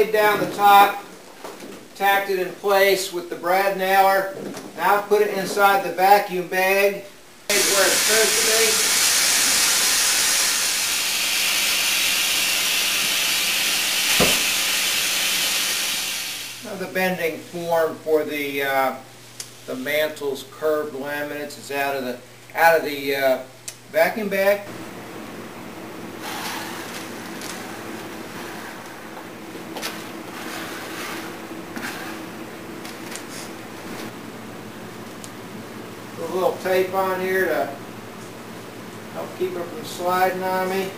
laid down the top, tacked it in place with the brad nailer. Now I've put it inside the vacuum bag where it's supposed to be. Now the bending form for the mantle's curved laminates is out of the vacuum bag. Put a little tape on here to help keep it from sliding on me.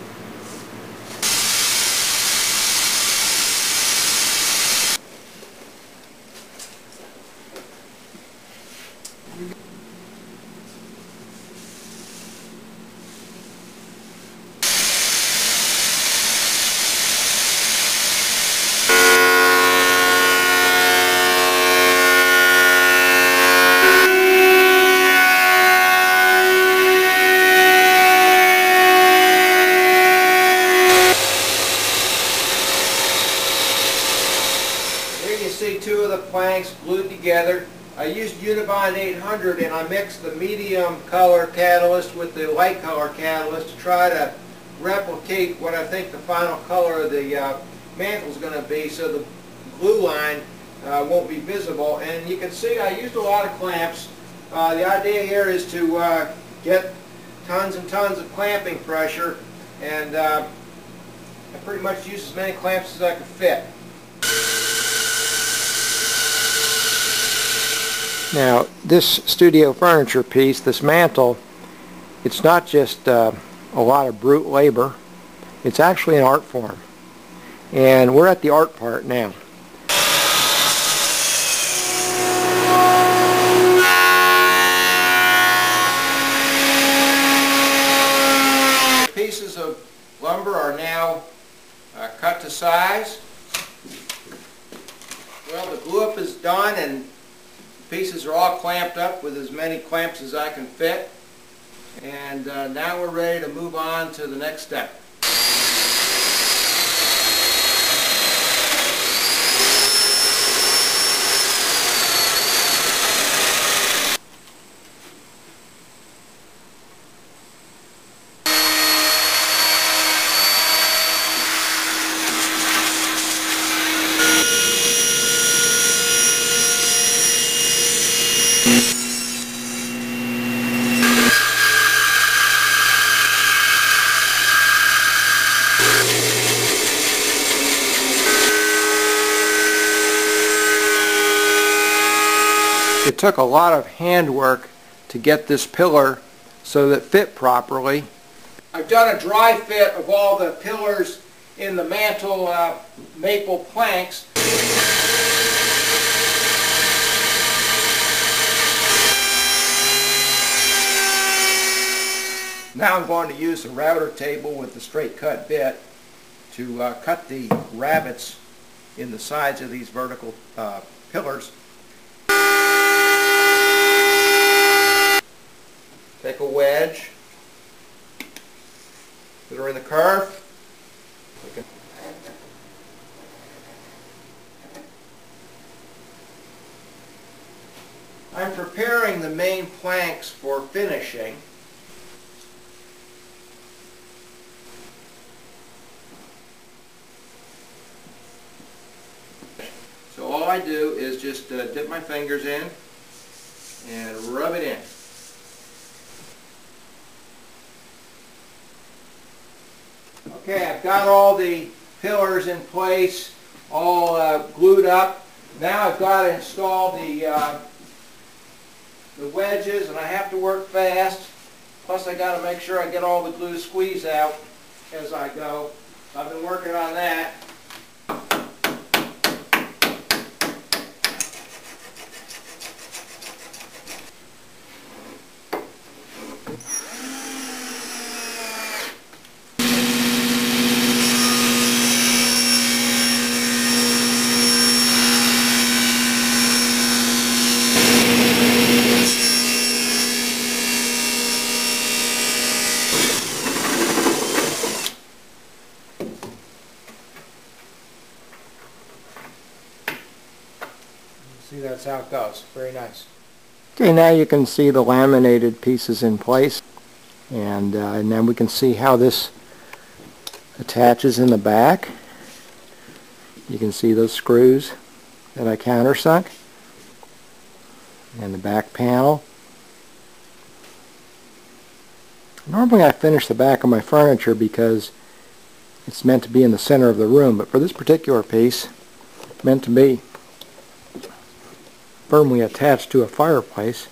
See two of the planks glued together. I used Unibond 800 and I mixed the medium color catalyst with the light color catalyst to try to replicate what I think the final color of the mantle is going to be, so the glue line won't be visible. And you can see I used a lot of clamps. The idea here is to get tons and tons of clamping pressure, and I pretty much used as many clamps as I could fit. Now, this studio furniture piece, this mantle, it's not just a lot of brute labor. It's actually an art form. And we're at the art part now. Pieces of lumber are now cut to size. Well, the glue up is done and pieces are all clamped up with as many clamps as I can fit, and now we're ready to move on to the next step. It took a lot of handwork to get this pillar so that it fit properly. I've done a dry fit of all the pillars in the mantle maple planks. Now I'm going to use the router table with the straight cut bit to cut the rabbets in the sides of these vertical pillars. Take a wedge, put her in the curve. I'm preparing the main planks for finishing. So all I do is just dip my fingers in and rub it in. Okay, I've got all the pillars in place, all glued up. Now I've got to install the wedges, and I have to work fast. Plus I got to make sure I get all the glue squeeze out as I go. I've been working on that. See, that's how it goes. Very nice. Okay, now you can see the laminated pieces in place, and then we can see how this attaches in the back. You can see those screws that I countersunk, and the back panel. Normally I finish the back of my furniture because it's meant to be in the center of the room, but for this particular piece, it's meant to be firmly attached to a fireplace.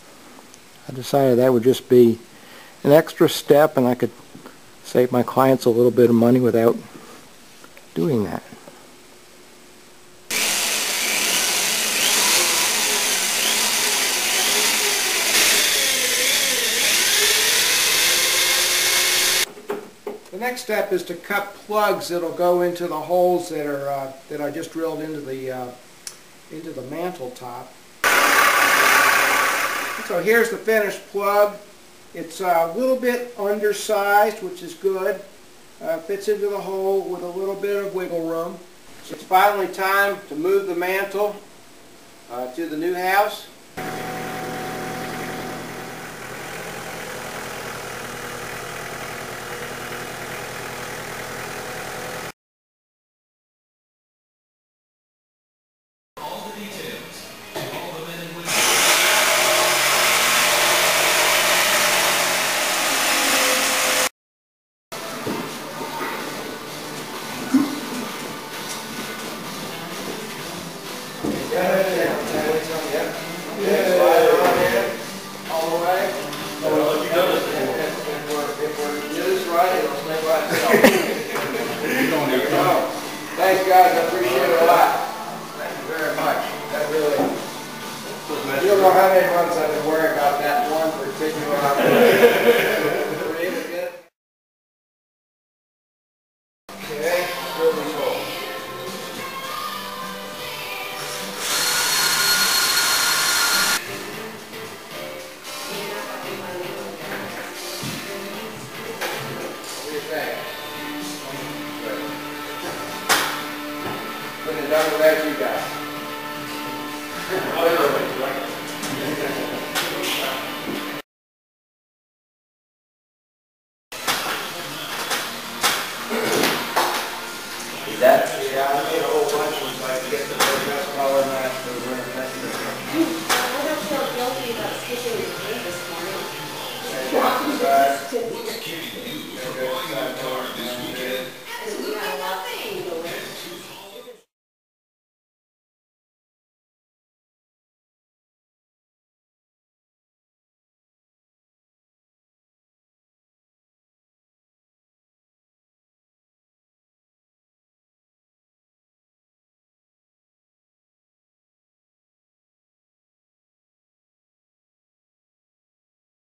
I decided that would just be an extra step, and I could save my clients a little bit of money without doing that. The next step is to cut plugs that'll go into the holes that are that I just drilled into the mantle top. So here's the finished plug. It's a little bit undersized, which is good. Fits into the hole with a little bit of wiggle room. It's finally time to move the mantle to the new house. Thanks guys, I appreciate it a lot. Thank you very much. That really, you don't know how many months I've been worrying about that one particular opportunity. Were you able to get it? Okay, really cool. What do you think? Couldn't have done without you guys.